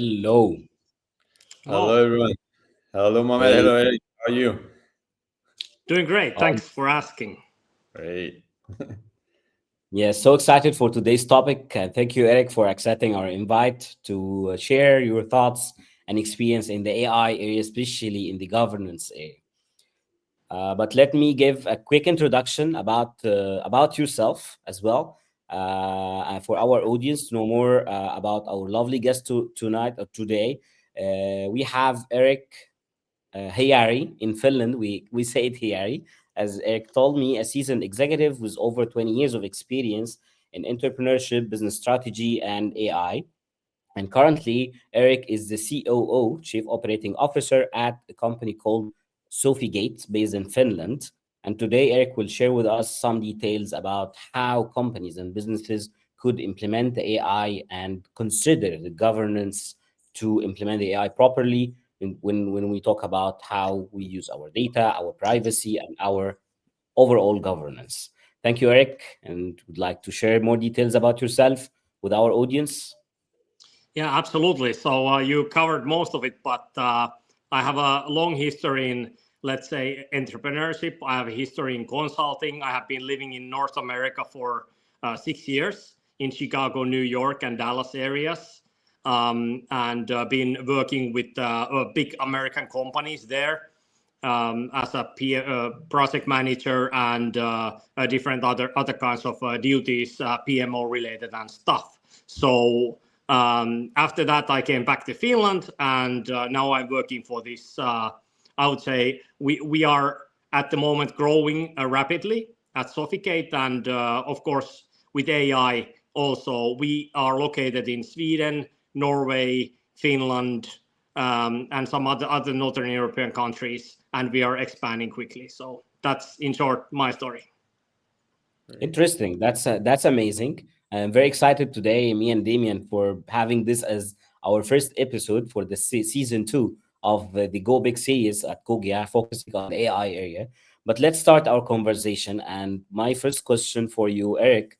Hello. Hello, Hello. everyone. Hello, Mohammed. Hey. Hello, Eric. How are you? Doing great. Oh, Thanks for asking. Great. yeah, so excited for today's topic. Thank you, Eric, for accepting our invite to share your thoughts and experience in the AI area, especially in the governance area. But let me give a quick introduction about yourself as well, and for our audience to know more about our lovely guest tonight or today. We have Eric Heijari in Finland. We say it Heijari, as Eric told me, a seasoned executive with over 20 years of experience in entrepreneurship, business strategy, and AI. And currently, Eric is the COO, Chief Operating Officer, at a company called Sofigate, based in Finland. And today, Eric will share with us some details about how companies and businesses could implement the AI and consider the governance to implement the AI properly when we talk about how we use our data, our privacy, and our overall governance. Thank you, Eric, and would like to share more details about yourself with our audience. Yeah, absolutely. So you covered most of it, but I have a long history in, let's say, entrepreneurship. I have a history in consulting. I have been living in North America for 6 years in Chicago, New York, and Dallas areas, and been working with big American companies there as a project manager and different other kinds of duties, PMO related and stuff. So after that, I came back to Finland, and now I'm working for this. I would say we are at the moment growing rapidly at Sofigate, and of course with AI also. We are located in Sweden, Norway, Finland, and some other Northern European countries, and we are expanding quickly. So that's in short my story. Interesting. That's amazing. I'm very excited today, me and Damien, for having this as our first episode for the season two of the Go Big series at Cogya, focusing on the AI area. But let's start our conversation. And my first question for you, Eric,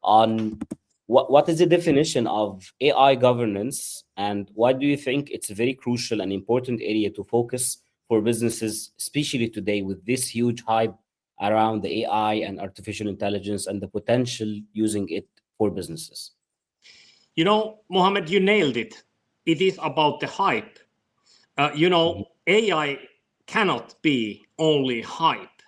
on what is the definition of AI governance, and why do you think it's a very crucial and important area to focus for businesses, especially today with this huge hype around the AI and artificial intelligence and the potential using it for businesses? You know, Mohammed, you nailed it. It is about the hype. Mhm. AI cannot be only hype.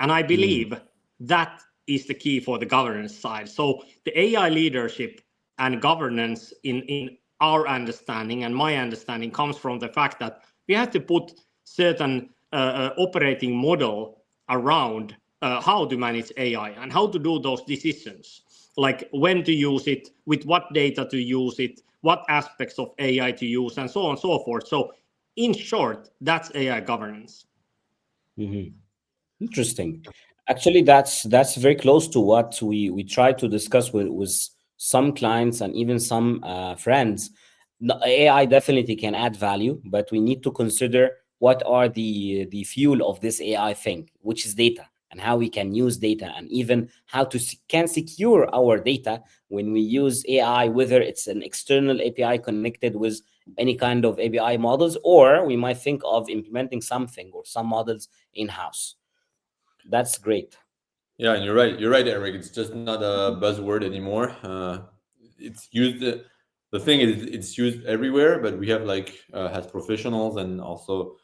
And I Mhm. believe that is the key for the governance side. So the AI leadership and governance in our understanding and my understanding comes from the fact that we have to put certain operating model around how to manage AI and how to do those decisions, like when to use it, with what data to use it, what aspects of AI to use, and so on and so forth. So in short, that's AI governance. Mhm. Interesting. Actually, that's very close to what we try to discuss with some clients and even some friends. AI definitely can add value, but we need to consider what are the fuel of this AI thing, which is data, and how we can use data, and even how to can secure our data when we use AI, whether it's an external API connected with any kind of API models, or we might think of implementing something or some models in house. That's great. Yeah, and you're right. You're right, Eric. It's just not a buzzword anymore. It's used. The thing is, it's used everywhere, but we have has professionals and also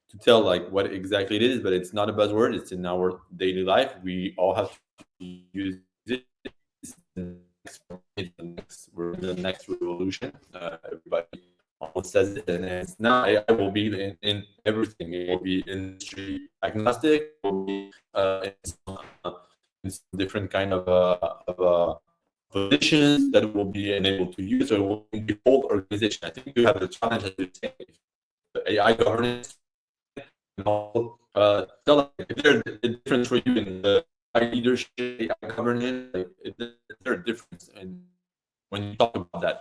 to tell like what exactly it is. But it's not a buzzword. It's in our daily life. We all have to use it. It's the next transformative. We're in the next revolution. Everybody almost says it, and it's not. AI will be in everything. It will be industry agnostic. It will be in some different kind of positions that will be enabled to use, or it will be the whole organization. I think you have the challenge as you're saying, the AI governance and all. Tell us, if there's a difference for you in the AI leadership, AI governance, is there a difference in when you talk about that?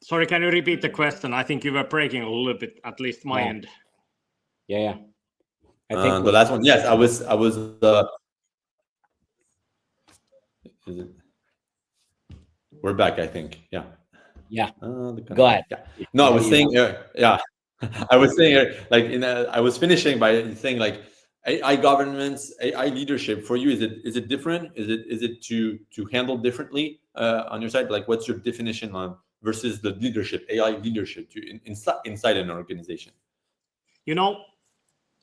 Sorry, can you repeat the question? I think you were breaking a little bit, at least my Yeah, end. yeah. I think The last one, yes, I was. Is it? we're back, I think. Yeah. Yeah, The go connection. ahead. Yeah. We No, I can was hear you now. saying, yeah, I was saying, like, I was finishing by saying, like, AI governance, AI leadership for you, is it different? Is it to handle differently on your side? Like, what's your definition on versus the leadership, AI leadership inside an organization? You know,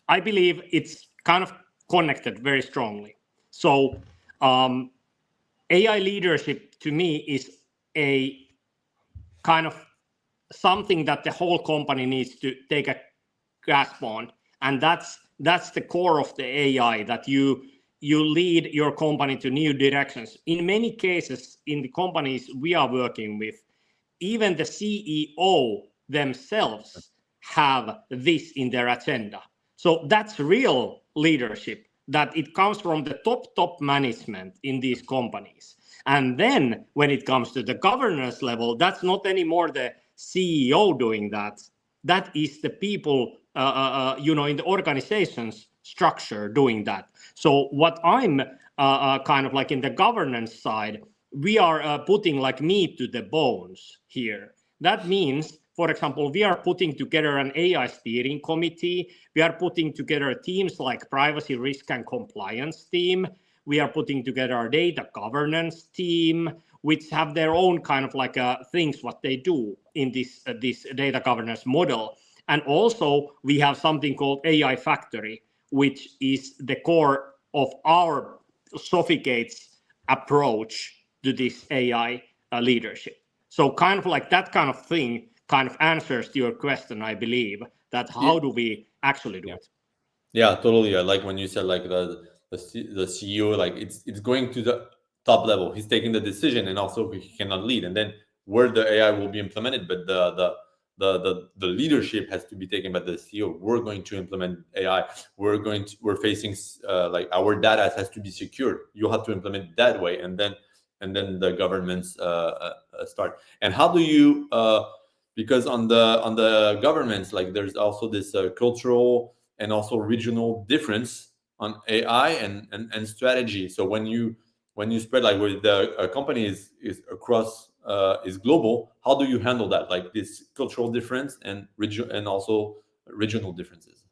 I believe it's kind of connected very strongly. So AI leadership to me is a kind of something that the whole company needs to take a grasp on, and that's the core of the AI, that you lead your company to new directions. In many cases, in the companies we are working with, even the CEO themselves have this in their agenda. So that's real leadership, that it comes from the top management in these companies. And then when it comes to the governance level, that's not anymore the CEO doing that. That is the people, in the organization's structure doing that. So what I'm kind of like in the governance side, we are putting like meat to the bones here. That means, for example, we are putting together an AI steering committee. We are putting together teams like privacy, risk, and compliance team. We are putting together our data governance team, which have their own kind of like things what they do in this data governance model. And also we have something called AI Factory, which is the core of our Sofigate's approach to this AI leadership. So kind of like that kind of thing kind of answers to your question, I believe, that how do we actually do it? Yeah, totally. I like when you said, like, the CEO, like, it's going to the top level. He's taking the decision, and also he cannot lead. And then where the AI will be implemented, but the leadership has to be taken by the CEO. We're going to implement AI. We're facing like, our data has to be secured. You have to implement that way, and then the governments start. And how do you because on the governments, like, there's also this cultural and also regional difference on AI and strategy. So when you spread, like, where the company is across, is global, how do you handle that, like, this cultural difference and also regional differences?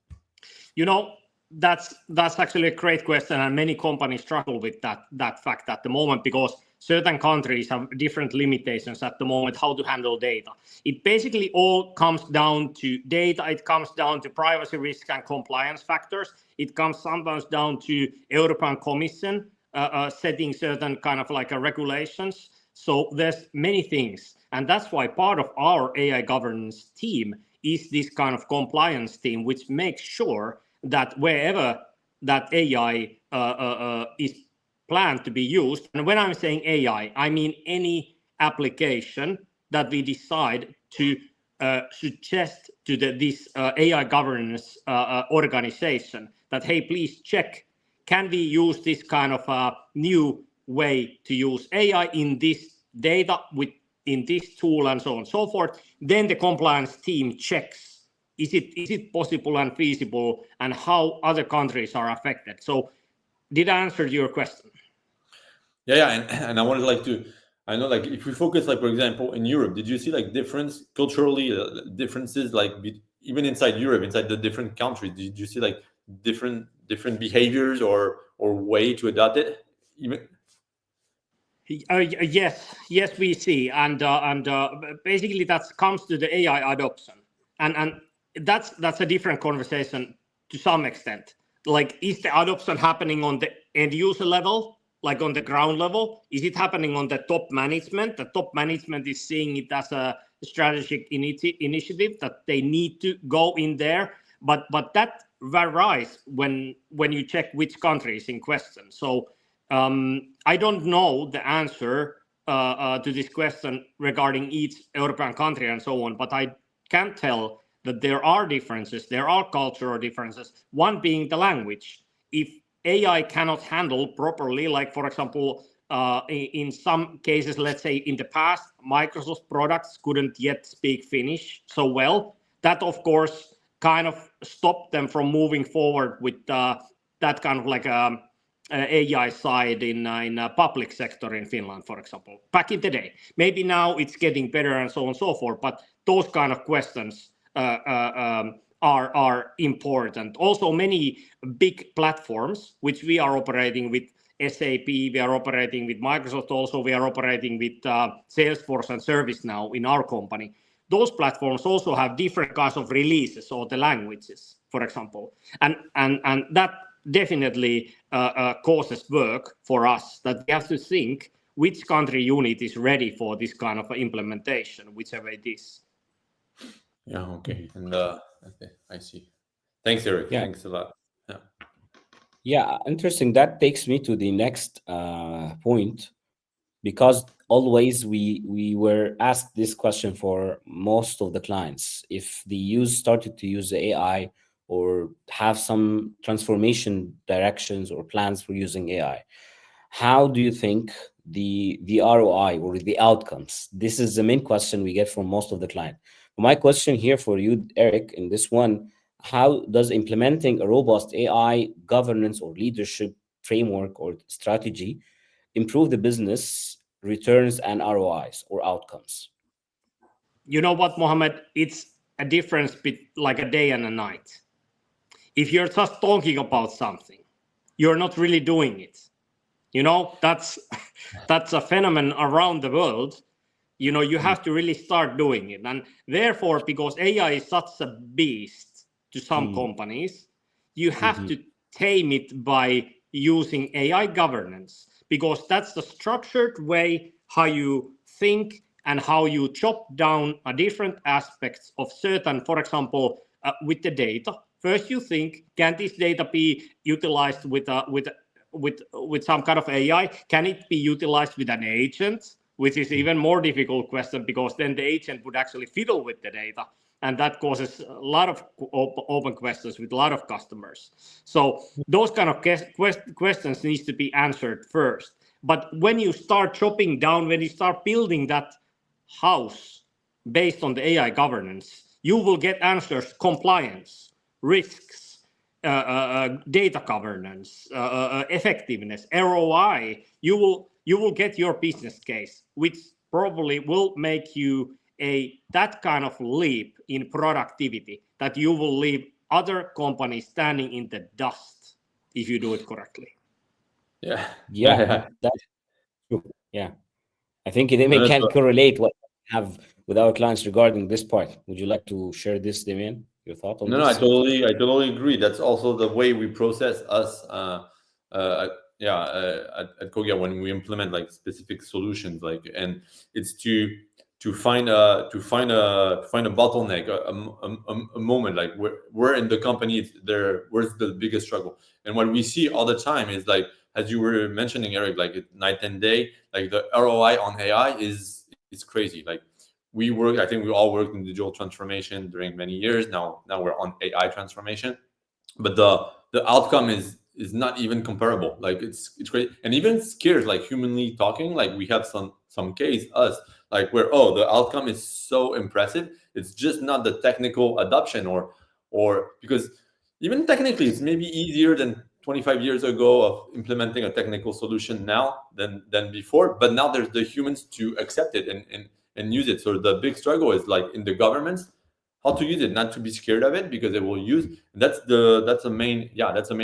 You know, that's actually a great question, and many companies struggle with that fact at the moment, because certain countries have different limitations at the moment how to handle data. It basically all comes down to data. It comes down to privacy, risk, and compliance factors. It comes sometimes down to European Commission setting certain kind of like regulations. So there's many things, and that's why part of our AI governance team is this kind of compliance team, which makes sure that wherever that AI is planned to be used, and when I'm saying AI, I mean any application that we decide to suggest to this AI governance organization, that, hey, please check, can we use this kind of new way to use AI in this data in this tool and so on and so forth. Then the compliance team checks, is it possible and feasible, and how other countries are affected. So did I answer your question? Yeah, and I wanted, like, to, I know, like, if we focus, like, for example, in Europe, did you see, like, difference culturally, differences, like, even inside Europe, inside the different countries? Did you see, like, different behaviors or way to adopt it? Even Yes, we see, and basically that comes to the AI adoption, and that's a different conversation to some extent. Like, is the adoption happening on the end user level, like on the ground level? Is it happening on the top management? The top management is seeing it as a strategic initiative that they need to go in there, but that varies when you check which country is in question. So I don't know the answer to this question regarding each European country and so on, but I can tell that there are differences. There are cultural differences. One being the language. If AI cannot handle properly, like, for example, in some cases, let's say in the past, Microsoft products couldn't yet speak Finnish so well. That, of course, kind of stopped them from moving forward with that kind of like AI side in public sector in Finland, for example, back in the day. Maybe now it's getting better and so on and so forth, but those kind of questions are important. Also, many big platforms which we are operating with SAP, we are operating with Microsoft, also we are operating with Salesforce and ServiceNow in our company. Those platforms also have different kinds of releases or the languages, for example, and that definitely causes work for us, that we have to think which country unit is ready for this kind of implementation, whichever it is. Yeah. Okay. And okay, I see. Thanks, Eerik. Yeah. Thanks a lot. Yeah. Yeah, interesting. That takes me to the next point, because always we were asked this question for most of the clients. If they started to use the AI or have some transformation directions or plans for using AI, how do you think the ROI or the outcomes? This is the main question we get from most of the client. My question here for you, Eerik, in this one, how does implementing a robust AI governance or leadership framework or strategy improve the business returns and ROIs or outcomes? You know what, Mohammed? It's a difference like a day and a night. If you're just talking about something, you're not really doing it. That's a phenomenon around the world. You have to really start doing it. And therefore, because AI is such a beast to some companies, you have to tame it by using AI governance, because that's the structured way how you think and how you chop down different aspects of certain, for example, with the data. First, you think, can this data be utilized with some kind of AI? Can it be utilized with an agent? Which is even more difficult question, because then the agent would actually fiddle with the data, and that causes a lot of open questions with a lot of customers. So those kind of questions needs to be answered first. But when you start chopping down, when you start building that house based on the AI governance, you will get answers: compliance, risks, data governance, effectiveness, ROI. You will get your business case, which probably will make you that kind of leap in productivity that you will leave other companies standing in the dust if you do it correctly. Yeah. Yeah, that's true. Yeah. I think No, Damian that's can correlate what we have with our clients regarding this part. Would you like to share this, Damian? Your thought on No, I this? totally agree. That's also the way we process us, at Cogya, when we implement like specific solutions, like, and it's to find a bottleneck, a moment, like where in the company where's the biggest struggle. And what we see all the time is, like, as you were mentioning, Eerik, like night and day, like the ROI on AI is crazy. Like, I think we all worked in digital transformation during many years. Now we're on AI transformation, but the outcome is not even comparable. Like, it's great, and even scares, like, humanly talking. Like, we have some case us, like, where, oh, the outcome is so impressive. It's just not the technical adoption, or because even technically it's maybe easier than 25 years ago of implementing a technical solution now than before, but now there's the humans to accept it and use it. So the big struggle is, like, in the governments, how to use it, not to be scared of it, because it will use. That's a main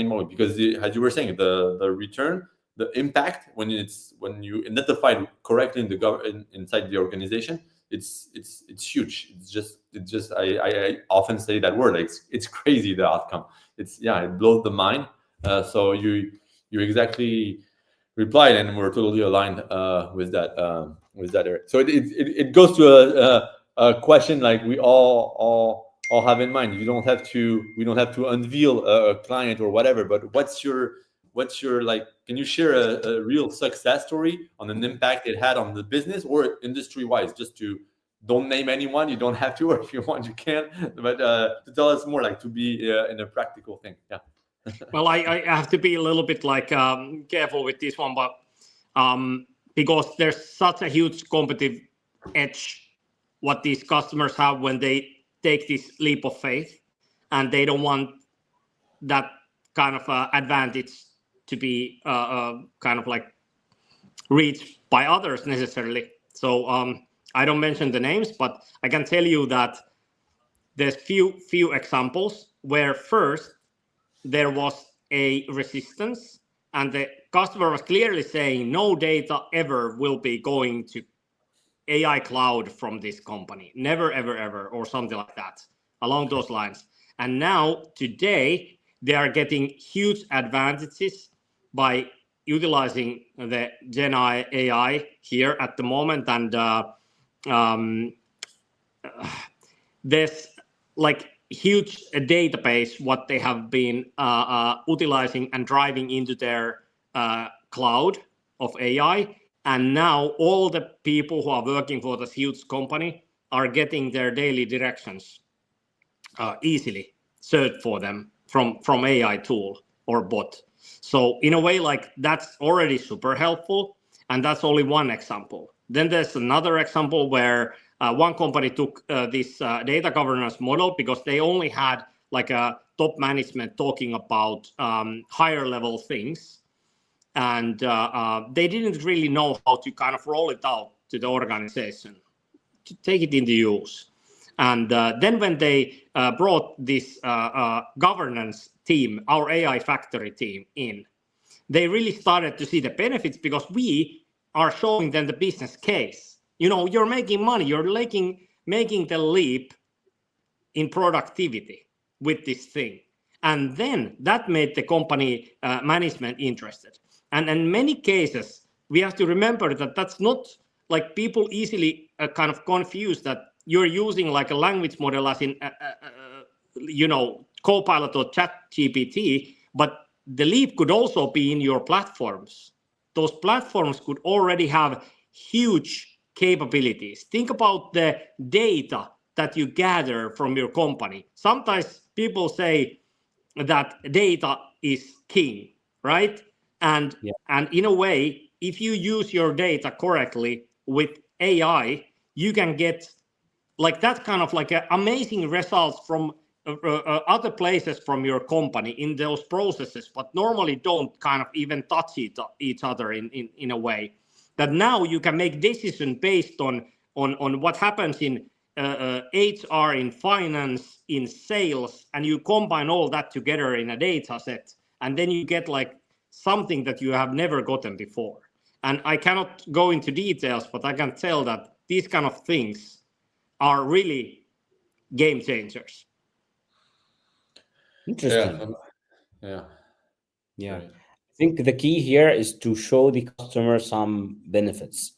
moment, because as you were saying, the return, the impact, when you identify it correctly inside the organization, it's huge. It's just I often say that word, like, it's crazy, the outcome. It blows the mind. So you exactly replied, and we're totally aligned with that, Eerik. So it goes to a question, like, we all have in mind. We don't have to unveil a client or whatever, but what's your, like, can you share a real success story on an impact it had on the business or industry wise? Just to, don't name anyone, you don't have to, or if you want you can, but to tell us more, like, to be in a practical thing. Yeah. Well, I have to be a little bit like careful with this one, but because there's such a huge competitive edge what these customers have when they take this leap of faith, and they don't want that kind of advantage to be kind of like reached by others necessarily. So I don't mention the names, but I can tell you that there's few examples where first there was a resistance and the customer was clearly saying no data ever will be going to AI cloud from this company, never ever ever, or something like that along those lines. And now today they are getting huge advantages by utilizing the Gen AI here at the moment. And um, there's like huge database what they have been utilizing and driving into their cloud of AI. And now all the people who are working for this huge company are getting their daily directions easily searched for them from AI tool or bot. So in a way, like that's already super helpful, and that's only one example. Then there's another example where one company took this data governance model because they only had like a top management talking about higher level things, and they didn't really know how to kind of roll it out to the organization to take it into use. And then when they brought this governance team, our AI factory team in, they really started to see the benefits because we are showing them the business case. You know, you're making money, you're making the leap in productivity with this thing. And then that made the company management interested. And in many cases, we have to remember that that's not like people easily kind of confuse that you're using like a language model as in, you know, Copilot or Chat GPT, but the leap could also be in your platforms. Those platforms could already have huge capabilities. Think about the data that you gather from your company. Sometimes people say that data is king, right? And in a way, if you use your data correctly with AI, you can get like that kind of like amazing results from other places from your company in those processes, but normally don't kind of even touch each other in a way that now you can make decision based on what happens in HR, in finance, in sales, and you combine all that together in a data set, and then you get like something that you have never gotten before. And I cannot go into details, but I can tell that these kind of things are really game changers. Interesting. Yeah. Yeah. Right. I think the key here is to show the customer some benefits,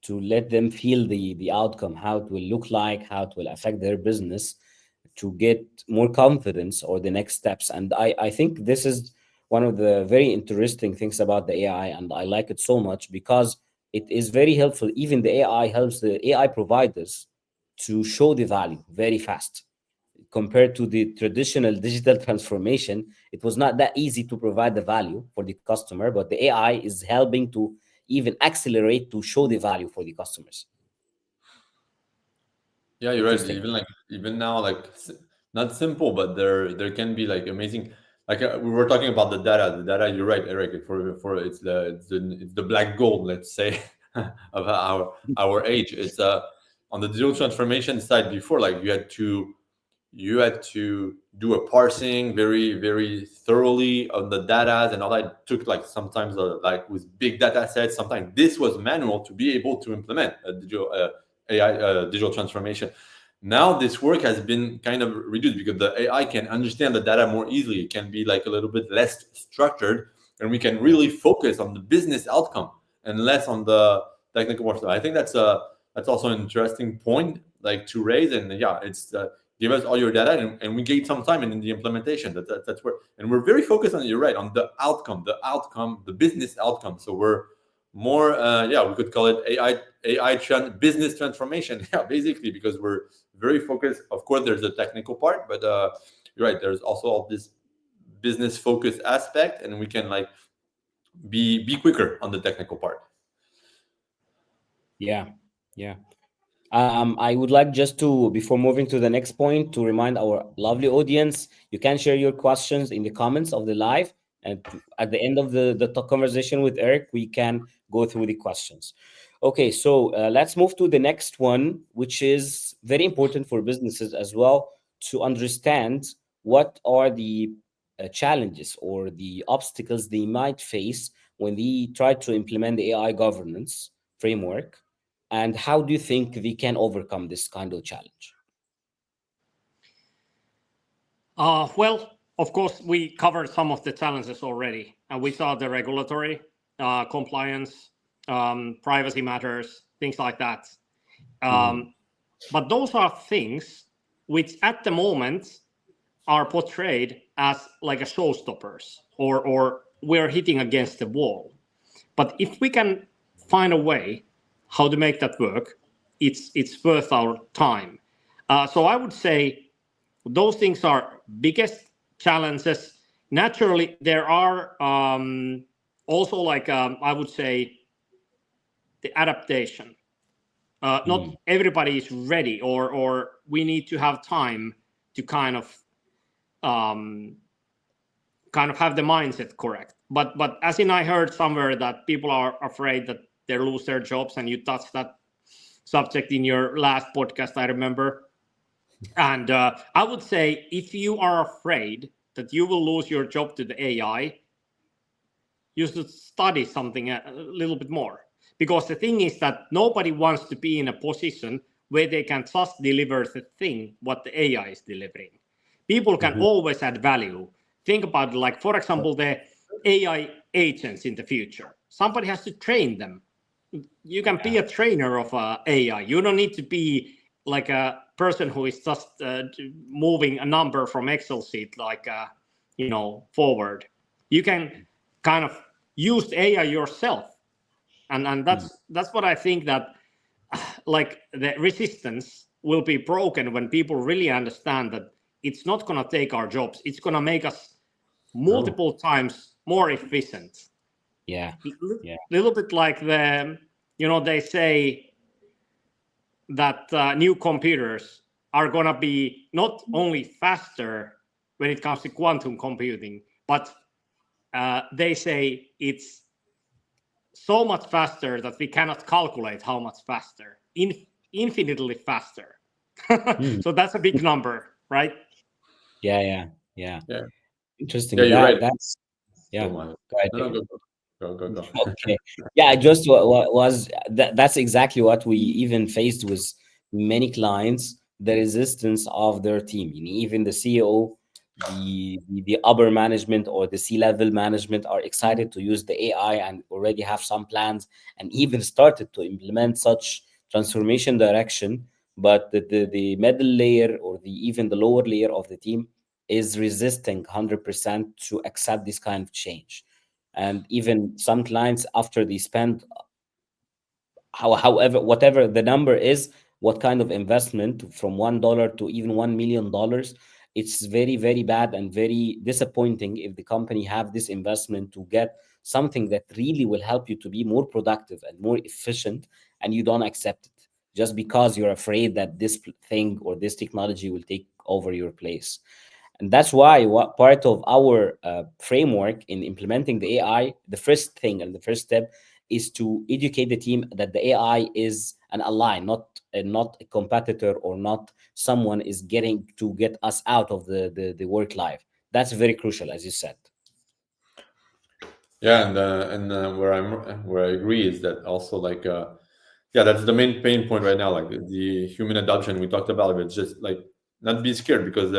to let them feel the outcome, how it will look like, how it will affect their business, to get more confidence or the next steps. And I think this is one of the very interesting things about the AI, and I like it so much because it is very helpful. Even the AI helps the AI providers to show the value very fast compared to the traditional digital transformation. It was not that easy to provide the value for the customer, but the AI is helping to even accelerate to show the value for the customers. Yeah, you're right. Interesting. Even like even now, like not simple, but there can be like amazing. Like we were talking about the data. The data, you're right, Eric. For it's the black gold, let's say, of our age. It's on the digital transformation side before, like you had to do a parsing very thoroughly on the data and all that. It took like sometimes like with big data sets. Sometimes this was manual to be able to implement a digital AI digital transformation. Now this work has been kind of reduced because the AI can understand the data more easily. It can be like a little bit less structured, and we can really focus on the business outcome and less on the technical work. So I think that's also an interesting point like to raise. And yeah, it's give us all your data, and we gain some time in the implementation. That's where, and we're very focused on, you're right, on the outcome, the business outcome. So we're more yeah, we could call it business transformation. Yeah, basically, because we're very focused. Of course there's a technical part, but you're right, there's also all this business focus aspect, and we can like be quicker on the technical part. Yeah. Yeah. I would like just to, before moving to the next point, to remind our lovely audience, you can share your questions in the comments of the live, And at the end of the conversation with Eric, we can go through the questions. Okay, so let's move to the next one, which is very important for businesses as well to understand what are the challenges or the obstacles they might face when they try to implement the AI governance framework, and how do you think they can overcome this kind of challenge? Well, of course, we covered some of the challenges already, and we saw the regulatory compliance, privacy matters, things like that. Mhm. But those are things which, at the moment, are portrayed as like a showstoppers, or we're hitting against the wall. But if we can find a way how to make that work, it's worth our time. So I would say those things are biggest challenges. Naturally, there are also like I would say the adaptation. Not Mm. everybody is ready, or we need to have time to um, kind of have the mindset correct. But as in I heard somewhere that people are afraid that they lose their jobs, and you touched that subject in your last podcast, I remember. And I would say if you are afraid that you will lose your job to the AI, you should study something a little bit more. Because the thing is that nobody wants to be in a position where they can just deliver the thing what the AI is delivering. People can Mhm. always add value. Think about it, like, for example, the AI agents in the future. Somebody has to train them. You can be Yeah. a trainer of AI. You don't need to be like a person who is just moving a number from Excel sheet, like forward. You can kind of use AI yourself, and Mm. that's what I think, that like the resistance will be broken when people really understand that it's not going to take our jobs. It's going to make us No. multiple times more efficient. Yeah. Yeah. Little bit like they say that new computers are going to be not only faster when it comes to quantum computing, but they say it's so much faster that we cannot calculate how much faster, infinitely faster. Mm. So that's a big number, right? Yeah. Yeah. Yeah. Yeah. Yeah, Interesting. you're right. That's Oh yeah. my. Go ahead, No, no, Eric. go. Okay. Yeah, I just was that's exactly what we even faced with many clients, the resistance of their team. Even the CEO, the upper management or the C-level management are excited to use the AI and already have some plans and even started to implement such transformation direction. But the middle layer or even the lower layer of the team is resisting 100% to accept this kind of change. And even some clients, after they spend however whatever the number is, what kind of investment from $1 to even $1 million, it's very very bad and very disappointing if the company have this investment to get something that really will help you to be more productive and more efficient, and you don't accept it just because you're afraid that this thing or this technology will take over your place. And that's why what part of our framework in implementing the AI, the first thing and the first step is to educate the team that the AI is an ally, not a competitor or not someone is getting to get us out of the work life. That's very crucial, as you said. Yeah, and where I agree is that also like yeah, that's the main pain point right now. Like the human adoption we talked about, it's just like not be scared because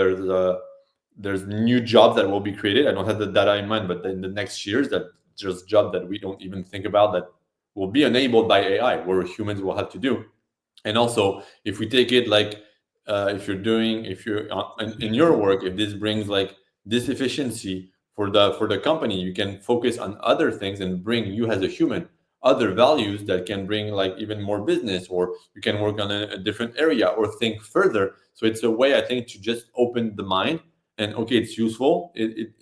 there's new jobs that will be created. I don't have the data in mind, but in the next years, that just job that we don't even think about that will be enabled by AI, where humans will have to do. And also, if we take it like if you're in your work, if this brings like this efficiency for the company, you can focus on other things and bring you as a human other values that can bring like even more business, or you can work on a different area or think further. So it's a way, I think, to just open the mind. And okay, it's useful. It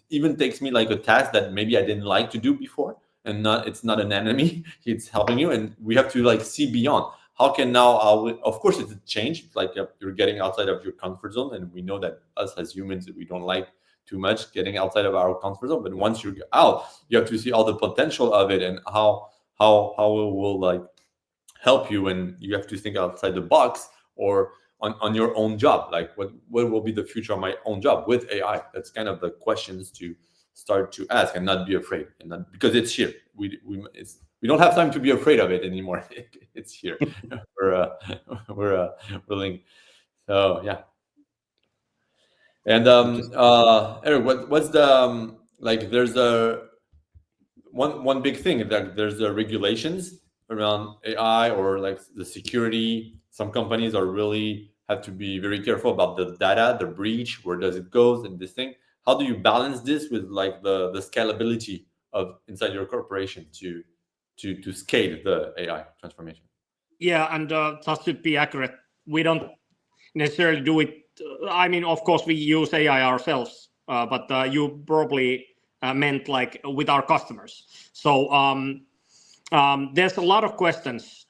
even takes me like a task that maybe I didn't like to do before, and not it's not an enemy. It's helping you, and we have to like see beyond. How can now of course it's a change. It's like you're getting outside of your comfort zone, and we know that us as humans, we don't like too much, getting outside of our comfort zone. But once you're out, you have to see all the potential of it and how it will like help you, and you have to think outside the box, or on your own job, like what will be the future of my own job with AI. That's kind of the questions to start to ask, and not be afraid, and not, because it's here. We don't have time to be afraid of it anymore. It's here. We're willing. So yeah. And Eric, what's the like? There's a one big thing that there's the regulations around AI, or like the security. Some companies are really have to be very careful about the data, the breach, where does it goes, and this thing. How do you balance this with like the scalability of inside your corporation to scale the AI transformation? Yeah, and just to be accurate, we don't necessarily do it. I mean, of course, we use AI ourselves, but you probably meant like with our customers. So there's a lot of questions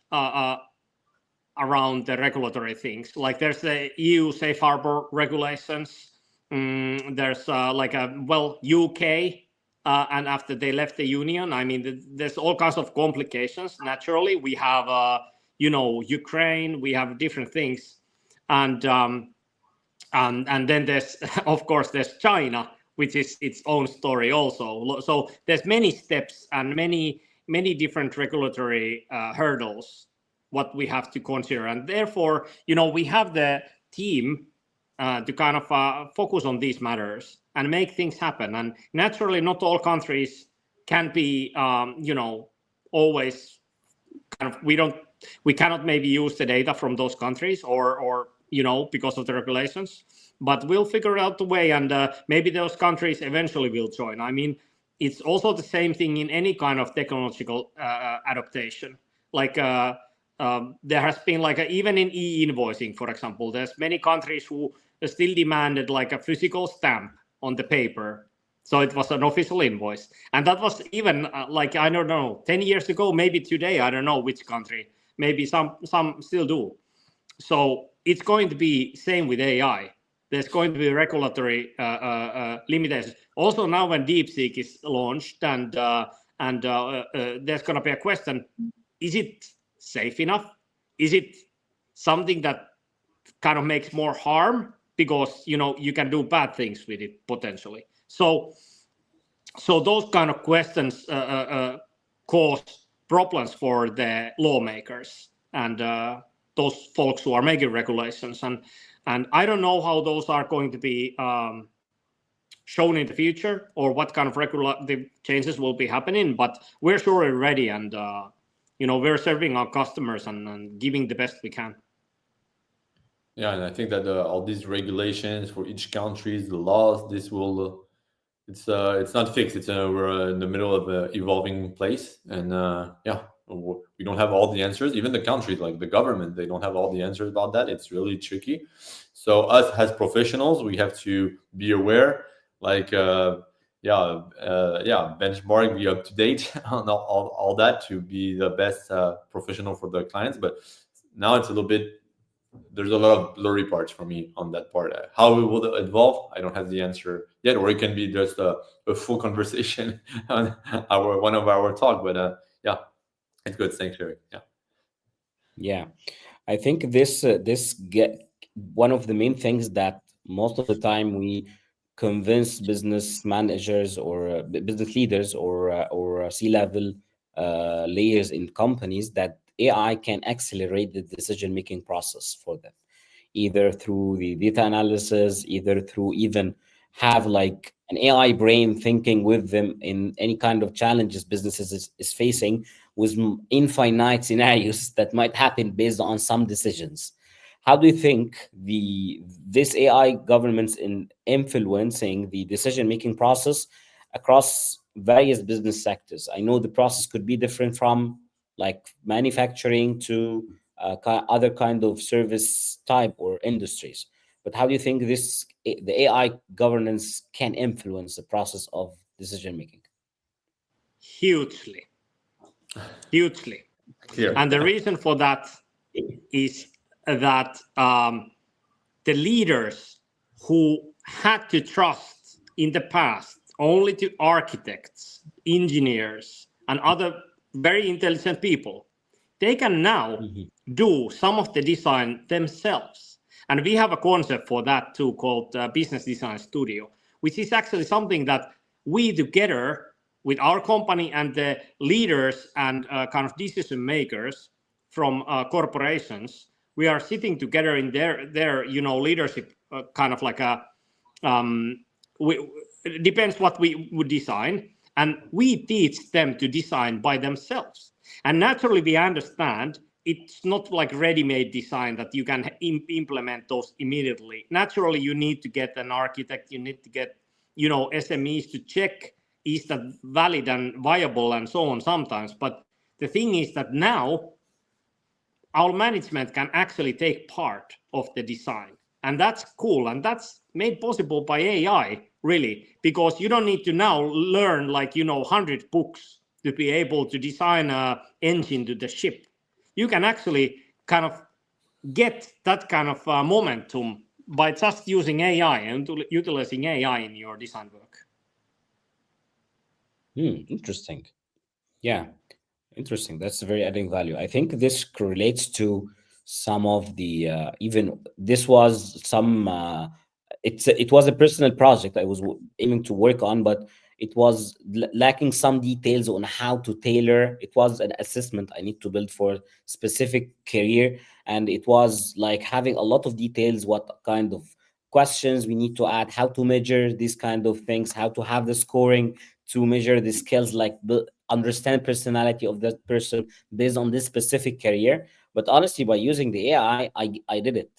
around the regulatory things. Like there's the EU safe harbor regulations. There's UK. And after they left the union, I mean, there's all kinds of complications. Naturally, we have, Ukraine. We have different things, and then there's, of course, there's China, which is its own story also. So there's many steps and many different regulatory hurdles what we have to consider, and therefore, we have the team to kind of focus on these matters and make things happen. And naturally, not all countries can be, always kind of. We cannot maybe use the data from those countries, or because of the regulations. But we'll figure out the way, and maybe those countries eventually will join. I mean, it's also the same thing in any kind of technological adaptation. Like there has been even in e-invoicing, for example, there's many countries who still demanded like a physical stamp on the paper, so it was an official invoice. And that was even I don't know, 10 years ago, maybe today, I don't know which country, maybe some still do. So it's going to be same with AI. There's going to be regulatory limitations. Also now when DeepSeek is launched, and there's going to be a question: is it safe enough? Is it something that kind of makes more harm, because you can do bad things with it potentially? So those kind of questions cause problems for the lawmakers and those folks who are making regulations, and I don't know how those are going to be shown in the future, or what kind of regulative changes will be happening. But we're sure ready, and we're serving our customers and giving the best we can. Yeah, and I think that all these regulations for each country, the laws, this will it's not fixed. It's we're in the middle of an evolving place, and we don't have all the answers. Even the countries, like the government, they don't have all the answers about that. It's really tricky. So us as professionals, we have to be aware, like benchmark, be up to date on all that, to be the best professional for the clients. But now it's a little bit, there's a lot of blurry parts for me on that part. How it will evolve, I don't have the answer yet, or it can be just a full conversation on one of our talk. But it's good. Thanks, Eerik. Yeah, I think this get one of the main things that most of the time we convince business managers, or business leaders, or C-level layers in companies, that AI can accelerate the decision-making process for them, either through the data analysis, either through even have like an AI brain thinking with them in any kind of challenges businesses is facing, with infinite scenarios that might happen based on some decisions. How do you think this AI governments in influencing the decision-making process across various business sectors? I know the process could be different from like manufacturing to other kind of service type or industries. But how do you think the AI governance can influence the process of decision making? Hugely. Clear. And the reason for that is that the leaders who had to trust in the past only to architects, engineers, and other very intelligent people, they can now do some of the design themselves. And we have a concept for that too called Business Design Studio, which is actually something that we together with our company and the leaders and kind of decision makers from corporations, we are sitting together in their leadership kind of like a it depends what we would design, and we teach them to design by themselves. And naturally we understand it's not like ready-made design that you can implement those immediately. Naturally you need to get an architect, you need to get SMEs to check is that valid and viable and so on sometimes. But the thing is that now our management can actually take part of the design. And that's cool. And that's made possible by AI, really, because you don't need to now learn 100 books to be able to design an engine to the ship. You can actually kind of get that kind of momentum by just using AI and utilizing AI in your design work. Interesting. Yeah, interesting. That's very adding value. I think this correlates to some of the even this was some it was a personal project I was aiming to work on, but it was lacking some details on how to tailor. It was an assessment I need to build for specific career, and it was like having a lot of details, what kind of questions we need to add, how to measure these kind of things, how to have the scoring to measure the skills, like understand personality of that person based on this specific career. But honestly, by using the AI, I did it.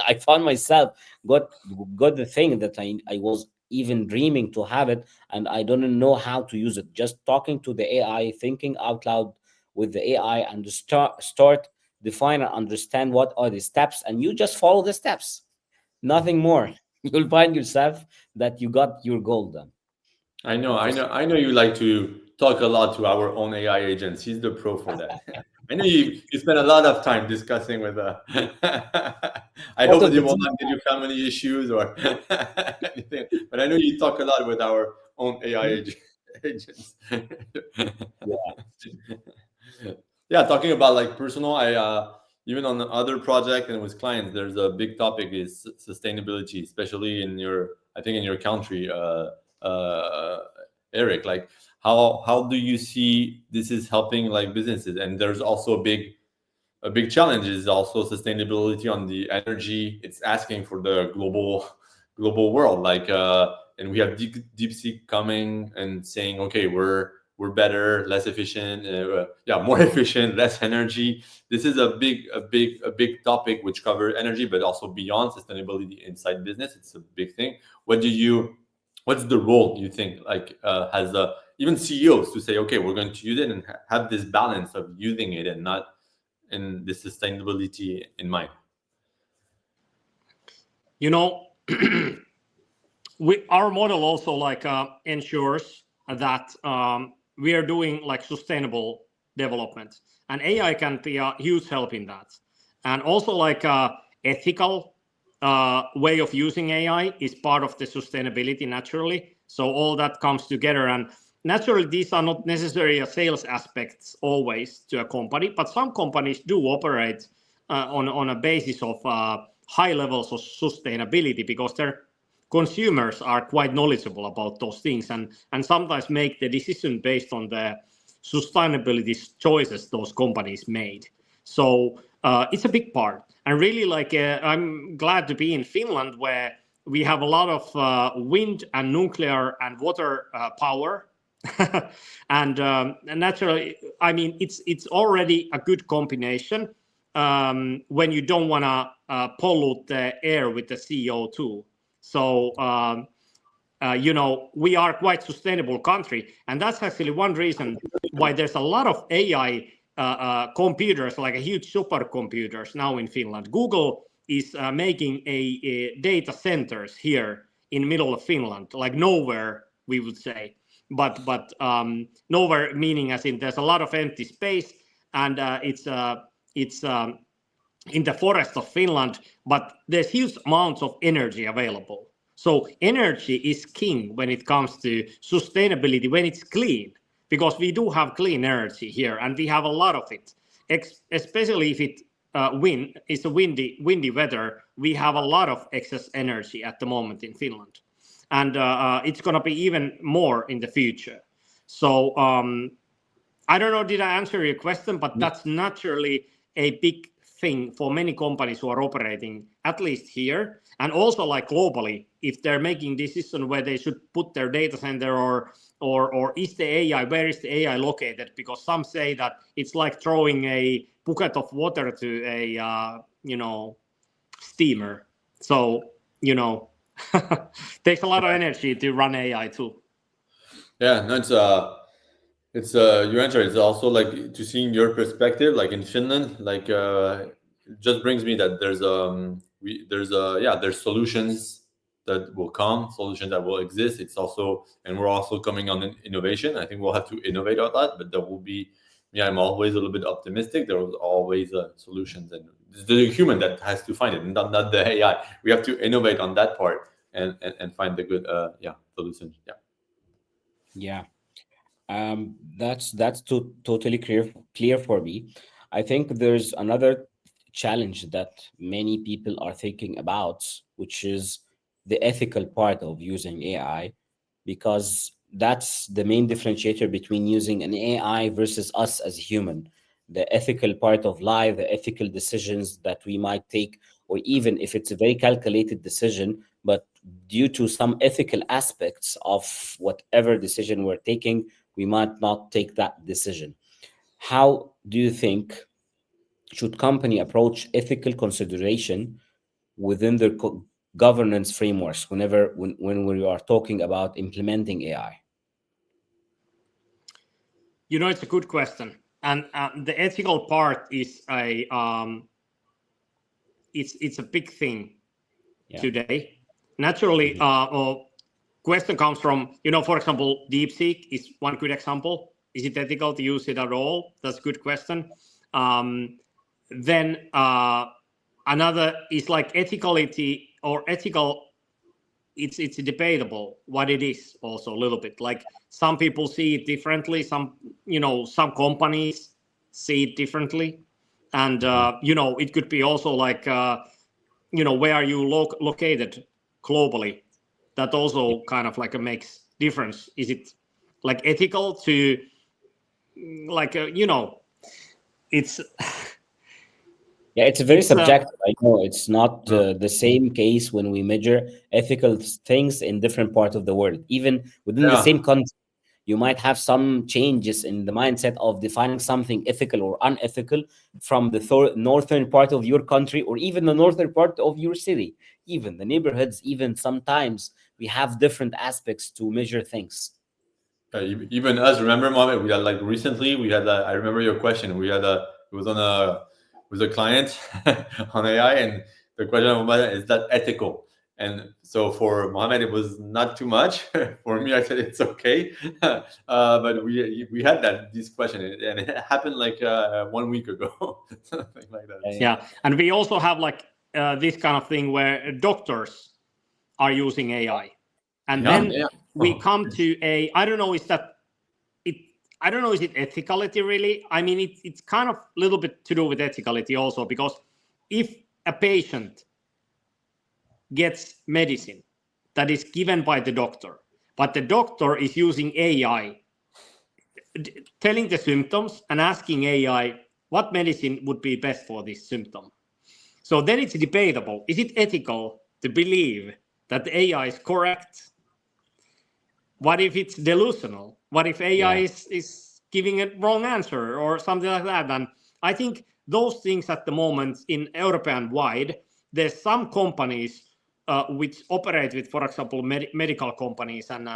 I found myself got got the thing that I was even dreaming to have it, and I don't know how to use it. Just talking to the AI, thinking out loud with the AI, and start define and understand what are the steps, and you just follow the steps, nothing more. You'll find yourself that you got your goal done. Interesting. I know you like to talk a lot to our own AI agents. He's the pro for that. I know you spend a lot of time discussing with I Part hope that of the you won't team. not give you family issues or anything, but I know you talk a lot with our own AI agents. Yeah. Yeah, talking about like personal, I even on the other project and with clients, there's a big topic is sustainability, especially in your, I think in your country, Eric. Like, how do you see this is helping like businesses? And there's also a big challenge is also sustainability on the energy. It's asking for the global world. Like, and we have deep sea coming and saying, okay, we're better, less efficient, yeah, more efficient, less energy. This is a big topic which covers energy, but also beyond sustainability inside business. It's a big thing. What's the role you think like has even CEOs to say, okay, we're going to use it and have this balance of using it and not in the sustainability in mind? You know, our model also ensures that we are doing like sustainable development, and AI can be a huge help in that. And also ethical way of using AI is part of the sustainability naturally. So all that comes together, and naturally these are not necessarily sales aspects always to a company, but some companies do operate on a basis of high levels of sustainability because their consumers are quite knowledgeable about those things, and sometimes make the decision based on the sustainability choices those companies made. So it's a big part, and really I'm glad to be in Finland where we have a lot of wind and nuclear and water power. And naturally, I mean, it's already a good combination when you don't want to pollute the air with the CO2. So we are quite sustainable country, and that's actually one reason why there's a lot of AI computers, like a huge supercomputers now in Finland. Google is making a data centers here in middle of Finland, like nowhere, we would say, but nowhere meaning as in there's a lot of empty space, and it's in the forest of Finland, but there's huge amounts of energy available. So energy is king when it comes to sustainability, when it's clean, because we do have clean energy here and we have a lot of it, especially if it it's a windy weather. We have a lot of excess energy at the moment in Finland, and it's going to be even more in the future. So I don't know, did I answer your question? But that's naturally a big thing for many companies who are operating, at least here, and also like globally, if they're making decision where they should put their data center or is the AI, where is the AI located? Because some say that it's like throwing a bucket of water to a steamer. So takes a lot of energy to run AI too. Yeah, no, it's you answer. It's also like to seeing your perspective, like in Finland, like it just brings me that there's solutions that will come, solutions that will exist. It's also, and we're also coming on innovation. I think we'll have to innovate on that, but there will be. Yeah, I'm always a little bit optimistic. There was always solutions, and it's the human that has to find it, not the AI. We have to innovate on that part and find the good solutions. Yeah. Yeah. That's totally clear for me. I think there's another challenge that many people are thinking about, which is the ethical part of using AI, because that's the main differentiator between using an AI versus us as human. The ethical part of life, the ethical decisions that we might take, or even if it's a very calculated decision, but due to some ethical aspects of whatever decision we're taking, we might not take that decision. How do you think should company approach ethical consideration within their governance frameworks when we are talking about implementing AI? It's a good question, and the ethical part is it's a big thing today. Naturally, question comes from, for example, DeepSeek is one good example. Is it ethical to use it at all? That's a good question. Then another is like ethicality or ethical. It's debatable what it is also a little bit. Like some people see it differently. Some companies see it differently, and it could be also like where are you located globally? That also kind of like makes difference. Is it like ethical to like it's Yeah, it's very it's subjective. I know it's not the same case when we measure ethical things in different parts of the world. Even within the Yeah. same country, you might have some changes in the mindset of defining something ethical or unethical from the northern part of your country or even the northern part of your city. Even the neighborhoods, even sometimes we have different aspects to measure things. Even us, remember, Mohammed, we had like recently, we had, I remember your question. It was on with a client on AI, and the question of Mohammed, is that ethical? And so for Mohammed, it was not too much. For me, I said it's okay. But we had this question, and it happened like 1 week ago, something like that. Yeah, and we also have like this kind of thing where doctors are using AI, and then we come to I don't know, is it ethicality really? I mean, it's kind of a little bit to do with ethicality also, because if a patient gets medicine that is given by the doctor, but the doctor is using AI, telling the symptoms and asking AI what medicine would be best for this symptom. So then it's debatable. Is it ethical to believe that the AI is correct? What if it's delusional? What if AI is giving a wrong answer or something like that? And I think those things at the moment in European wide, there's some companies which operate with, for example, medical companies and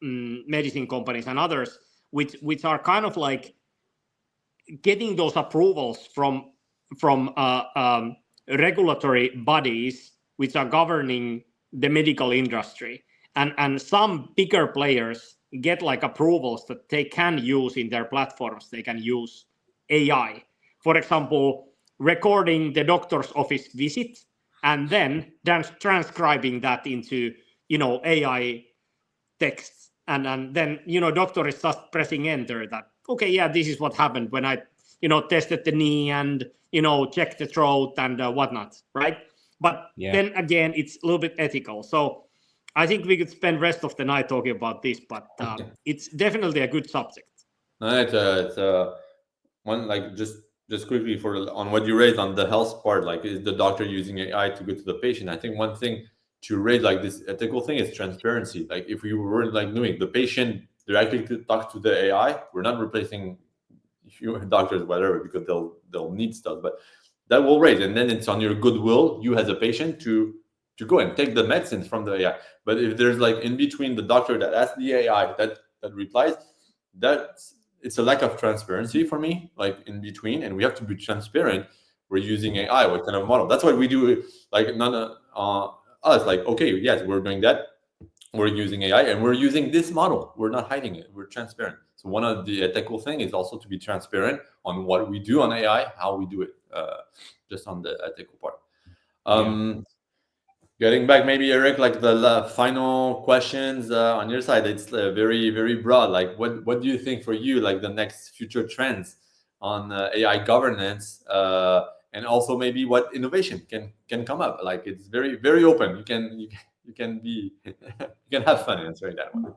medicine companies and others, which are kind of like getting those approvals from regulatory bodies which are governing the medical industry, and some bigger players get like approvals that they can use in their platforms. They can use AI, for example, recording the doctor's office visit and then transcribing that into AI text, and then doctor is just pressing enter that, okay, yeah, this is what happened when I tested the knee and checked the throat and whatnot, right? But then again, it's a little bit ethical. So I think we could spend rest of the night talking about this, but it's definitely a good subject. No, it's one, like, just quickly on what you raised on the health part, like, is the doctor using AI to go to the patient? I think one thing to raise, like, this ethical thing, is transparency. Like, if we were like doing the patient directly to talk to the AI, we're not replacing doctors, whatever, because they'll need stuff, but that will raise, and then it's on your goodwill, you as a patient, to go and take the medicines from the AI. But if there's, like, in between the doctor that asks the AI that replies, it's a lack of transparency for me, like, in between, and we have to be transparent. We're using AI, what kind of model? That's what we do. Like, none of us, like, okay, yes, we're doing that. We're using AI and we're using this model. We're not hiding it. We're transparent. So one of the ethical thing is also to be transparent on what we do on AI, how we do it, just on the ethical part. Getting back, maybe, Eerik, like, the final questions on your side. It's very, very broad. Like, what do you think for you, like, the next future trends on AI governance, and also maybe what innovation can come up? Like, it's very, very open. You can be you can have fun answering that one.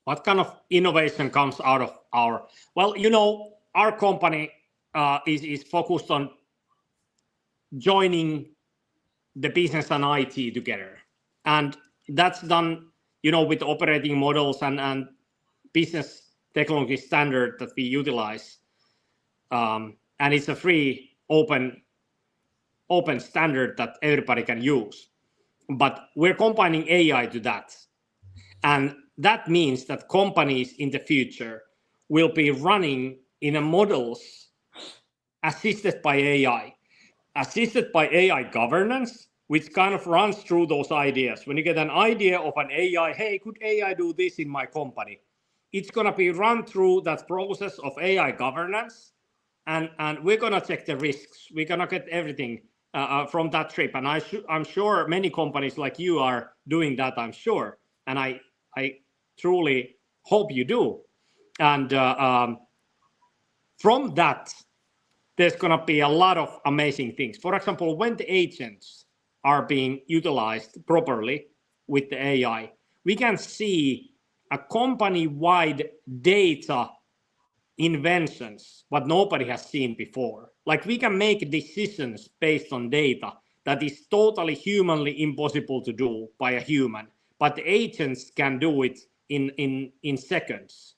What kind of innovation comes out of our company is focused on joining the business and IT together, and that's done with operating models and business technology standard that we utilize, and it's a free open standard that everybody can use, but we're combining AI to that, and that means that companies in the future will be running in a models assisted by AI governance, which kind of runs through those ideas. When you get an idea of an AI, hey, could AI do this in my company? It's going to be run through that process of AI governance, and we're going to check the risks. We're going to get everything from that trip. And I'm sure many companies like you are doing that, I'm sure. And I truly hope you do. And from that, there's going to be a lot of amazing things. For example, when the agents are being utilized properly with the AI, we can see a company-wide data inventions what nobody has seen before. Like, we can make decisions based on data that is totally humanly impossible to do by a human, but the agents can do it in seconds.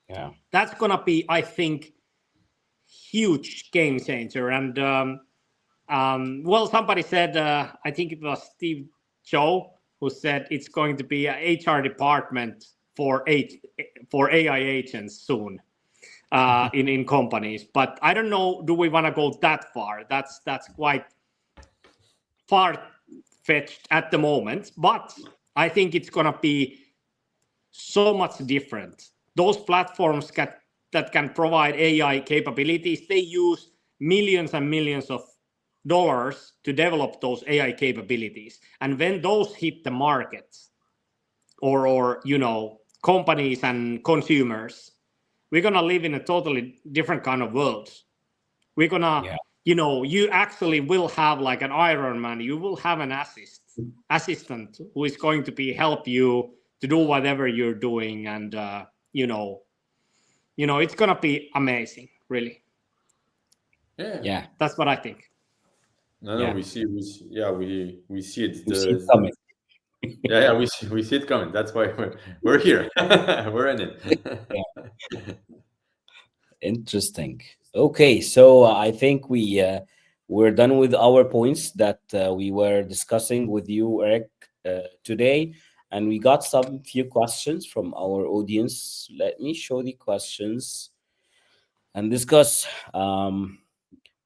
Yeah, that's going to be, I think, huge game changer. And somebody said, I think it was Steve Joe, who said it's going to be an HR department for AI agents soon in companies. But I don't know, do we want to go that far? That's quite far-fetched at the moment, but I think it's going to be so much different. Those platforms that can provide AI capabilities, they use millions and millions of dollars to develop those AI capabilities. And when those hit the market, or companies and consumers, we're gonna live in a totally different kind of world. We're gonna, you actually will have like an Iron Man. You will have an assistant who is going to be help you to do whatever you're doing, and it's gonna be amazing, really. Yeah. That's what I think. No, we see it. we see it The coming. yeah, we see it coming. That's why we're here. We're in it. Interesting. Okay, so I think we're done with our points that we were discussing with you, Eerik, today, and we got some few questions from our audience. Let me show the questions and discuss.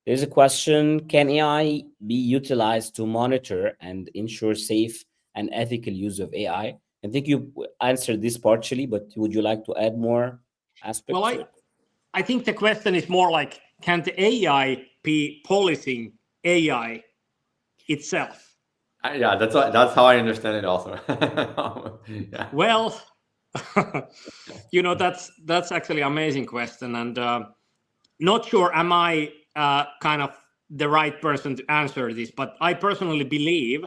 There's a question: can AI be utilized to monitor and ensure safe and ethical use of AI? I think you answered this partially, but would you like to add more aspects to it? I think the question is more like, can the AI be policing AI itself? Yeah, that's how I understand it also. Yeah. Well, that's actually amazing question, and not sure am I kind of the right person to answer this, but I personally believe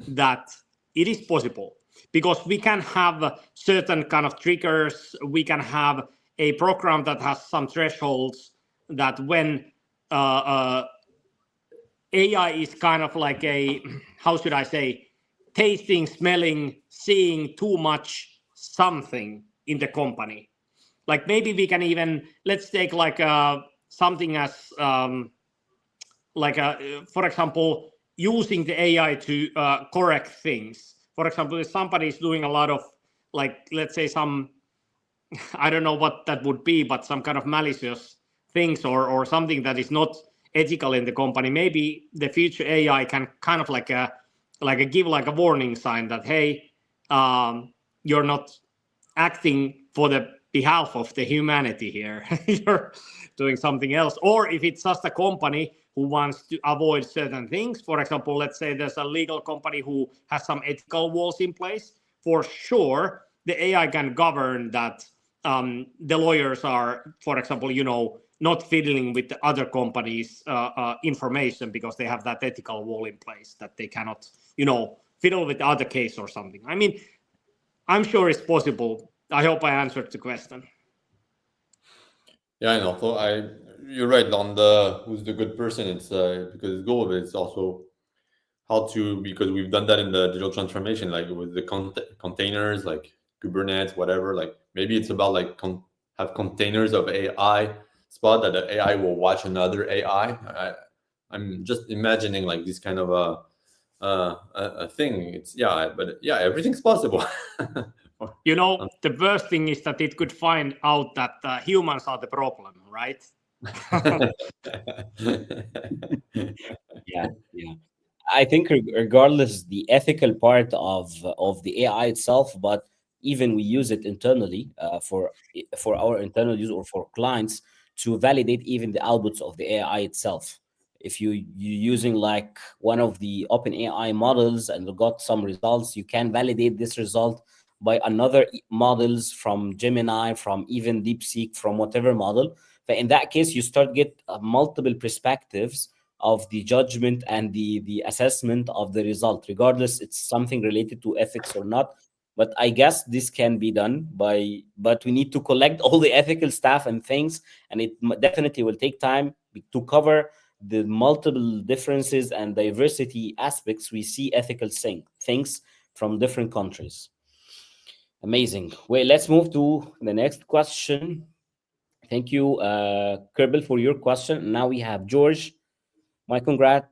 that it is possible because we can have certain kind of triggers. We can have a program that has some thresholds that when uh, uh, AI is kind of like a, how should I say, tasting, smelling, seeing too much something in the company. Like maybe we can even, let's take like something as like for example, using the AI to correct things. For example, if somebody is doing a lot of, like, let's say some, I don't know what that would be, but some kind of malicious things, or something that is not ethical in the company. Maybe the future AI can kind of like a give like a warning sign that, hey, you're not acting for the behalf of the humanity here. You're doing something else. Or if it's just a company who wants to avoid certain things, for example, let's say there's a legal company who has some ethical walls in place, for sure the AI can govern that the lawyers are, for example, not fiddling with the other companies' information because they have that ethical wall in place that they cannot, fiddle with the other case or something. I mean, I'm sure it's possible. I hope I answered the question. Yeah, and also you're right on the who's the good person. It's because the goal of it is also how to, because we've done that in the digital transformation, like with the containers, like Kubernetes, whatever. Like maybe it's about like have containers of AI spot that the AI will watch another AI. I'm just imagining like this kind of a thing. It's but yeah, everything's possible. The worst thing is that it could find out that humans are the problem, right? Yeah, yeah. I think regardless the ethical part of the AI itself, but even we use it internally for our internal use or for clients to validate even the outputs of the AI itself. If you're using like one of the open AI models and you got some results, you can validate this result by another models from Gemini, from even DeepSeek, from whatever model. But in that case, you start get multiple perspectives of the judgment and the assessment of the result, regardless it's something related to ethics or not. But I guess this can be done but we need to collect all the ethical stuff and things, and it definitely will take time to cover the multiple differences and diversity aspects we see ethical things from different countries. Amazing. Well, let's move to the next question. Thank you, Kerbal, for your question. Now we have George. My congrats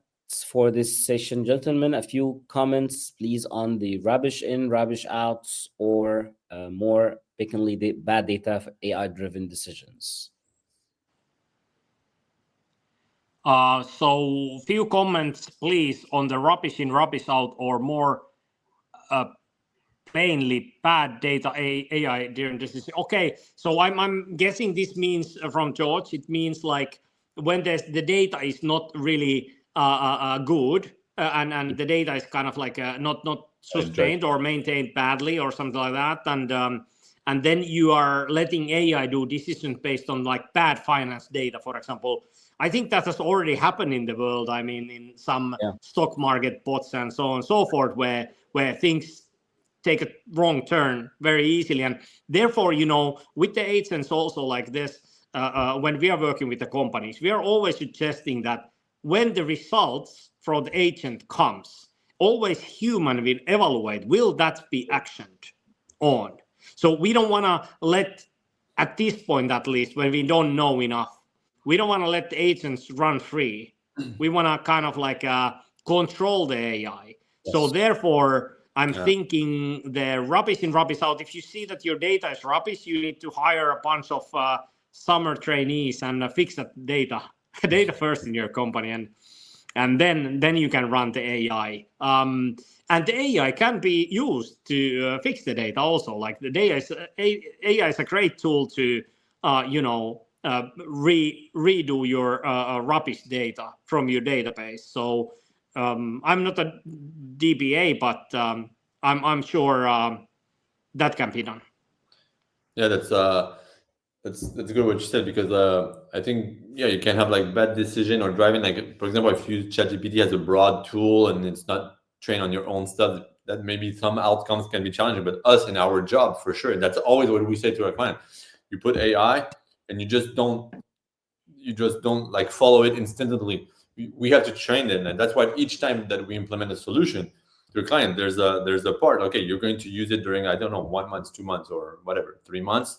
for this session, gentlemen. A few comments, please, on the rubbish in, rubbish out, or more pickingly bad data for AI-driven decisions. So few comments, please, on the rubbish in, rubbish out, or more plainly bad data AI during decision. Okay, so I'm guessing this means from George. It means like when the data is not really good, and the data is kind of like not sustained or maintained badly or something like that, and then you are letting AI do decisions based on like bad finance data, for example. I think that has already happened in the world. I mean, in some stock market bots and so on and so forth, where things take a wrong turn very easily. And therefore, with the agents also like this, when we are working with the companies, we are always suggesting that when the results from the agent comes, always human will evaluate, will that be actioned on? So we don't want to let, at this point at least, when we don't know enough, we don't want to let the agents run free. We want to kind of like control the AI. Yes. So therefore, I'm thinking the rubbish in, rubbish out. If you see that your data is rubbish, you need to hire a bunch of summer trainees and fix that data first in your company, and then you can run the AI. And the AI can be used to fix the data also. Like the AI is a great tool to redo your rubbish data from your database. So I'm not a DBA, but I'm sure that can be done. Yeah, that's good what you said, because I think, yeah, you can have like bad decision or driving, like for example, if you use ChatGPT as a broad tool and it's not trained on your own stuff, that maybe some outcomes can be challenging. But us in our job, for sure, that's always what we say to our client: you put AI and you just don't like follow it instantly. We have to train them, and that's why each time that we implement a solution to a client, there's a part. Okay, you're going to use it during, I don't know, 1 month, 2 months, or whatever, 3 months,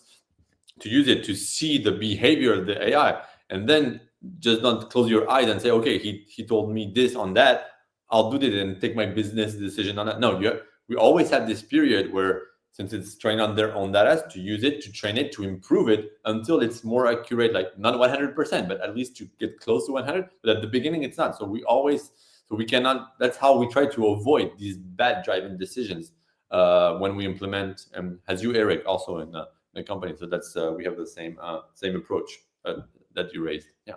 to use it to see the behavior of the AI, and then just not close your eyes and say, okay, he told me this on that, I'll do that and take my business decision on that. No, we always have this period where, since it's trained on their own data, to use it, to train it, to improve it until it's more accurate, like not 100%, but at least to get close to 100. But at the beginning, it's not. So we cannot, that's how we try to avoid these bad driving decisions when we implement, as you, Eerik, also in the company. So that's, we have the same approach that you raised. Yeah.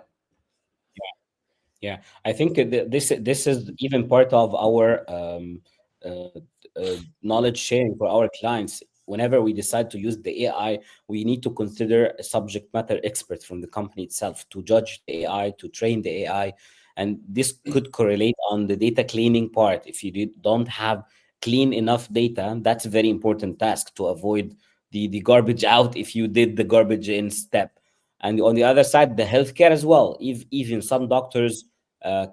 Yeah, I think this is even part of our knowledge sharing for our clients. Whenever we decide to use the AI, we need to consider a subject matter expert from the company itself to judge the AI, to train the AI, and this could correlate on the data cleaning part. If you don't have clean enough data, that's a very important task to avoid the garbage out if you did the garbage in step. And on the other side, the healthcare as well. If even some doctors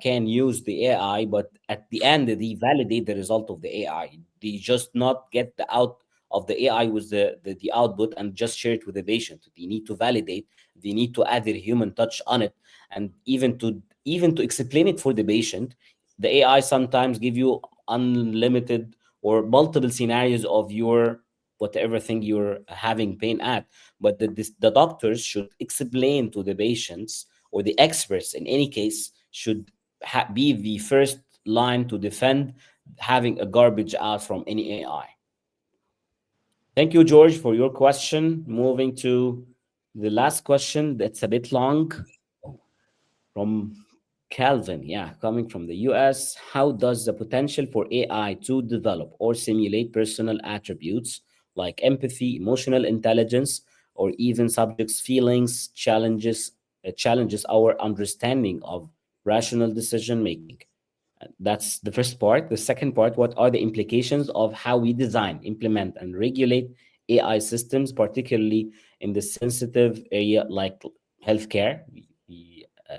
can use the AI, but at the end they validate the result of the AI. They just not get the out of the AI with the output and just share it with the patient. They need to validate. They need to add their human touch on it, and even to explain it for the patient. The AI sometimes give you unlimited or multiple scenarios of your whatever thing you're having pain at, but the doctors should explain to the patients, or the experts in any case should be the first line to defend having a garbage out from any AI. Thank you, George, for your question. Moving to the last question, that's a bit long, from Calvin, yeah, coming from the US. How does the potential for AI to develop or simulate personal attributes like empathy, emotional intelligence, or even subjects' feelings challenges our understanding of rational decision making? That's the first part. The second part: what are the implications of how we design, implement, and regulate AI systems, particularly in the sensitive area like healthcare,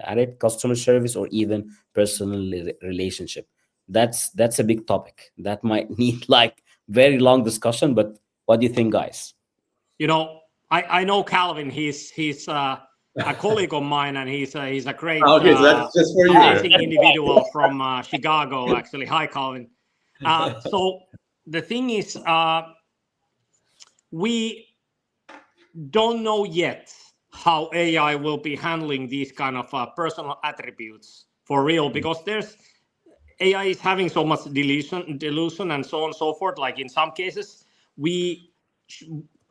added customer service, or even personal relationship? That's a big topic that might need like very long discussion. But what do you think, guys? I know Calvin. He's a colleague of mine, and he's a great Okay, so that's just for you, amazing individual from Chicago. Actually, hi, Calvin. So the thing is, we don't know yet how AI will be handling these kind of personal attributes for real, because there's AI is having so much delusion and so on and so forth. Like in some cases, we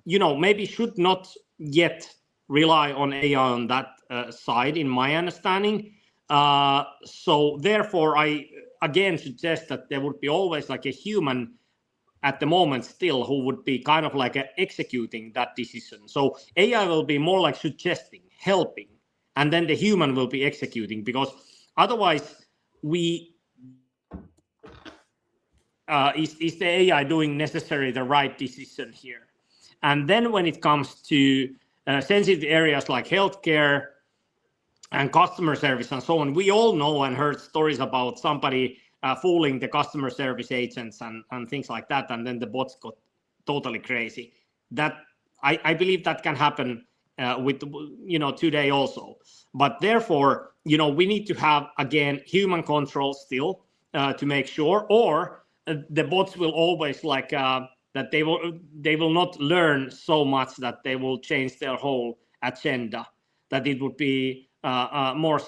maybe should not yet rely on AI on that side, in my understanding. So therefore, I again suggest that there would be always like a human at the moment still who would be kind of like executing that decision. So AI will be more like suggesting, helping, and then the human will be executing, because otherwise we is the AI doing necessarily the right decision here? And then when it comes to sensitive areas like healthcare and customer service and so on, we all know and heard stories about somebody fooling the customer service agents and things like that, and then the bots got totally crazy. That I believe that can happen with today also. But therefore, we need to have again human control still to make sure, or the bots will always like that they will not learn so much that they will change their whole agenda, that it would be more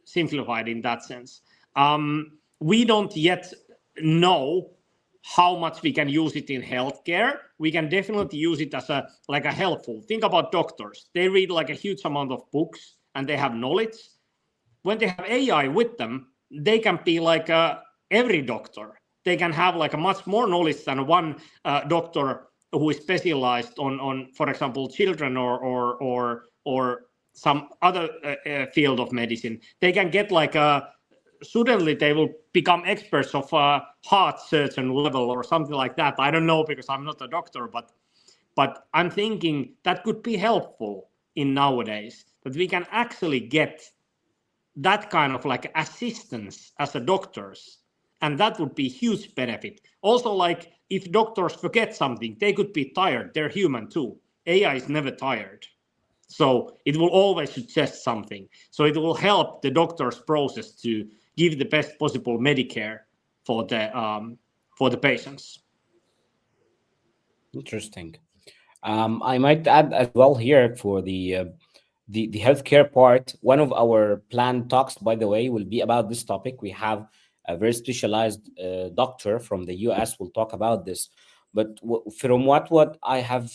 simplified in that sense. We don't yet know how much we can use it in healthcare. We can definitely use it as a helpful. Think about doctors. They read like a huge amount of books and they have knowledge. When they have AI with them, they can be like every doctor. They can have like a much more knowledge than one doctor who is specialized on, for example, children or some other field of medicine. They can get like a suddenly they will become experts of a heart surgeon level or something like that. I don't know because I'm not a doctor, but I'm thinking that could be helpful in nowadays, that we can actually get that kind of like assistance as a doctors, and that would be huge benefit. Also, like if doctors forget something, they could be tired. They're human too. AI is never tired. So it will always suggest something. So it will help the doctor's process to give the best possible Medicare for the patients. Interesting. I might add as well here for the healthcare part. One of our planned talks, by the way, will be about this topic. We have a very specialized doctor from the US will talk about this. But from what I have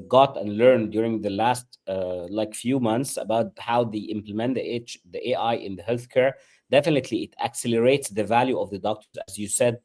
got and learned during the last like few months about how they implement the AI in the healthcare, definitely it accelerates the value of the doctors, as you said,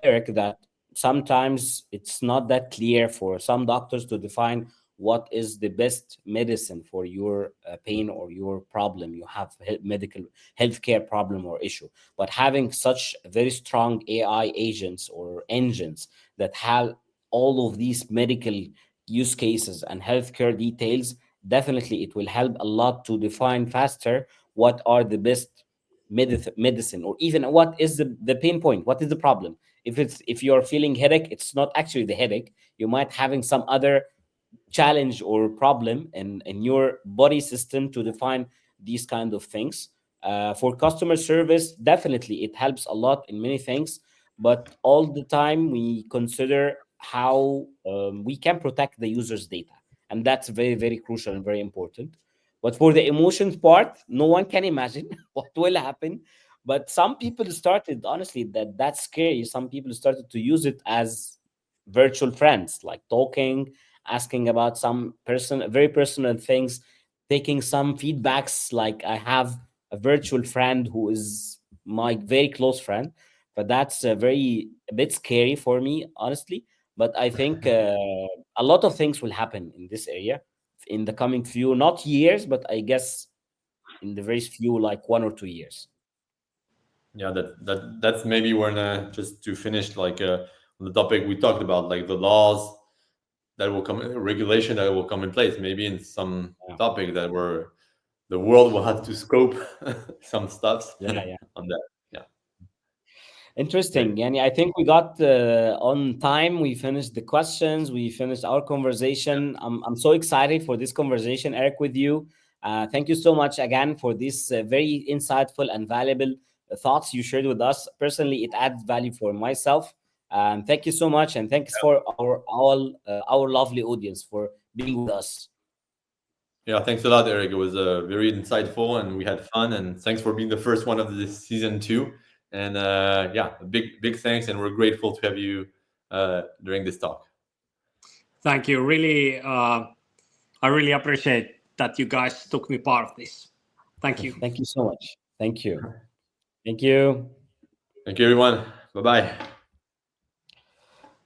Eric, that sometimes it's not that clear for some doctors to define what is the best medicine for your pain or your problem you have, medical healthcare problem or issue. But having such very strong AI agents or engines that have all of these medical use cases and healthcare details, definitely it will help a lot to define faster what are the best medicine, or even what is the pain point, what is the problem. If you're feeling headache, it's not actually the headache. You might having some other challenge or problem in your body system to define these kind of things. For customer service, definitely it helps a lot in many things, but all the time we consider how we can protect the user's data, and that's very, very crucial and very important. But for the emotions part, no one can imagine what will happen. But some people started, honestly, that's scary. Some people started to use it as virtual friends, like talking, asking about some person very personal things, taking some feedbacks. Like I have a virtual friend who is my very close friend, but that's a bit scary for me, honestly. But I think a lot of things will happen in this area in the coming few, not years, but I guess in the very few, like 1 or 2 years. Yeah, that's maybe when just to finish like the topic we talked about, like the laws that will come, regulation that will come in place, maybe in some Yeah, topic that where the world will have to scope some stuffs yeah, yeah. on that. Yeah, Interesting. great. Yani, I think we got on time. We finished the questions. We finished our conversation. I'm so excited for this conversation, Eric, with you. Thank you so much again for this very insightful and valuable thoughts you shared with us. Personally, it adds value for myself. Thank you so much, and thanks for our lovely audience for being with us. Yeah, thanks a lot, Eric. It was very insightful, and we had fun. And thanks for being the first one of this season two. And yeah, a big thanks, and we're grateful to have you during this talk. Thank you. Really, I really appreciate that you guys took me part of this. Thank you. Thank you so much. Thank you. Thank you. Thank you, everyone. Bye bye.